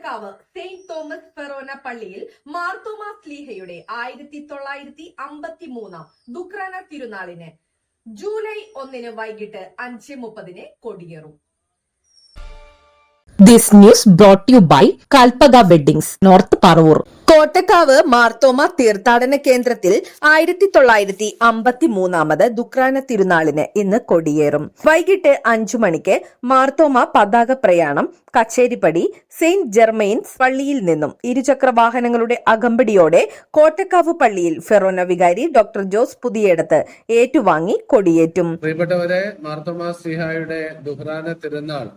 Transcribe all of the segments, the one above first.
Kottakkavu Saint Thomas Forane പള്ളിയിൽ മാർത്തോമാ സ്ലീഹയുടെ 1953 ദുക്രാന തിരുനാളിന് July 1 വൈകിട്ട് 5:30 കൊടിയേറും. This news brought to you by Kalpada Weddings, North Parvur. Kottakkavu Marthoma തീർത്ഥാടന കേന്ദ്രത്തിൽ 1953 ദുക്രാന തിരുനാളിന് ഇന്ന് കൊടിയേറും. വൈകിട്ട് 5 മണിക്ക് മാർത്തോമ പതാക പ്രയാണം കച്ചേരിപ്പടി സെയിന്റ് ജെർമെയിൻസ് പള്ളിയിൽ നിന്നും ഇരുചക്ര വാഹനങ്ങളുടെ അകമ്പടിയോടെ കോട്ടക്കാവ് പള്ളിയിൽ ഫെറോന വികാരി ഡോക്ടർ ജോസ് പുതിയേടത്ത് ഏറ്റുവാങ്ങി കൊടിയേറ്റും. പ്രിയപ്പെട്ടവരെ, മാർത്തോമാ സ്ലീഹായുടെ ദുക്രാന തിരുനാൾ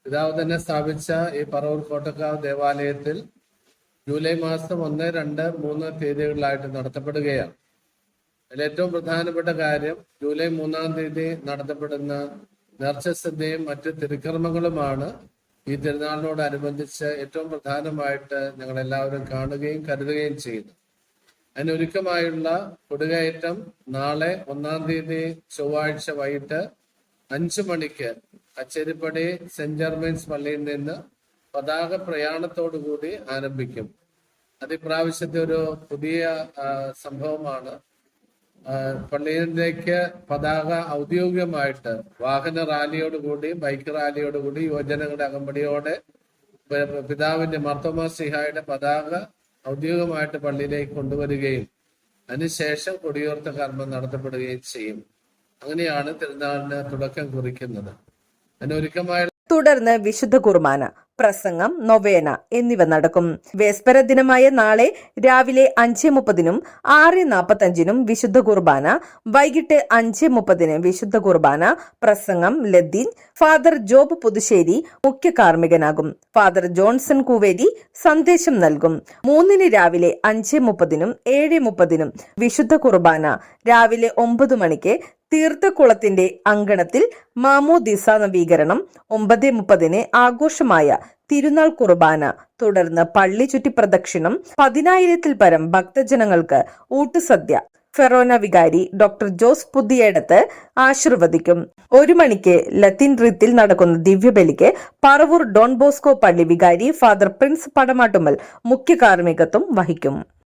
പിതാവ് തന്നെ സ്ഥാപിച്ച ഈ പറവൂർ കോട്ടക്കാവ് ദേവാലയത്തിൽ ജൂലൈ മാസം 1, 2, 3 തീയതികളിലായിട്ട് നടത്തപ്പെടുകയാണ്. അതിൽ ഏറ്റവും പ്രധാനപ്പെട്ട കാര്യം ജൂലൈ 3-ാം തീയതി നടത്തപ്പെടുന്ന നേർച്ചസദ്യയും മറ്റ് തിരുക്കർമ്മങ്ങളുമാണ് ഈ തിരുനാളിനോടനുബന്ധിച്ച് ഏറ്റവും പ്രധാനമായിട്ട് ഞങ്ങൾ എല്ലാവരും കാണുകയും കരുതുകയും ചെയ്യുന്നു. അതിനൊരുക്കമായുള്ള കൊടികയറ്റം നാളെ 1-ാം തീയതി ചൊവ്വാഴ്ച വൈകിട്ട് 5 മണിക്ക് കച്ചേരിപ്പടി സെന്റ് ജെർമെയിൻസ് പള്ളിയിൽ നിന്ന് പതാക പ്രയാണത്തോടുകൂടി ആരംഭിക്കും. അത് ഇപ്രാവശ്യത്തെ ഒരു പുതിയ സംഭവമാണ്. പള്ളിയിലേക്ക് പതാക ഔദ്യോഗികമായിട്ട് വാഹന റാലിയോടുകൂടി ബൈക്ക് റാലിയോടുകൂടി യുവജനങ്ങളുടെ അകമ്പടിയോടെ പിതാവിന്റെ മാർത്തോമാ സ്ലീഹായുടെ പതാക ഔദ്യോഗികമായിട്ട് പള്ളിയിലേക്ക് കൊണ്ടുവരികയും അതിനുശേഷം കൊടിയുയർത്ത കർമ്മം നടത്തപ്പെടുകയും ചെയ്യും. അങ്ങനെയാണ് തിരുനാളിന് തുടക്കം കുറിക്കുന്നത്. അതിനൊരുക്കമായ തുടർന്ന് വിശുദ്ധ കുർബാന, പ്രസംഗം, നൊവേന എന്നിവ നടക്കും. വേസ്പര ദിനമായ നാളെ രാവിലെ 5:30 6:45 വിശുദ്ധ കുർബാന, വൈകിട്ട് 5:30 വിശുദ്ധ കുർബാന, പ്രസംഗം, ലത്തീൻ. ഫാദർ ജോബ് പുതുശ്ശേരി മുഖ്യ കാർമ്മികനാകും. ഫാദർ ജോൺസൺ കൂവേരി സന്ദേശം നൽകും. 3 രാവിലെ 5:30 7:30 വിശുദ്ധ കുർബാന. രാവിലെ 9 മണിക്ക് തീർത്ഥക്കുളത്തിന്റെ അങ്കണത്തിൽ മാമോദീസ നവീകരണം. 9:30 ആഘോഷമായ തിരുനാൾ കുർബാന. തുടർന്ന് പള്ളി ചുറ്റി പ്രദക്ഷിണം. 10,000-ൽ പരം ഭക്തജനങ്ങൾക്ക് ഊട്ടുസദ്യ. ഫെറോന വികാരി ഡോക്ടർ ജോസ് പുതിയേടത്ത് ആശീർവദിക്കും. 1 മണിക്ക് ലത്തീൻ റീത്തിൽ നടക്കുന്ന ദിവ്യബലിക്ക് പറവൂർ ഡോൺ ബോസ്കോ പള്ളി വികാരി ഫാദർ പ്രിൻസ് പടമാട്ടുമ്മൽ മുഖ്യ കാർമ്മികത്വം വഹിക്കും.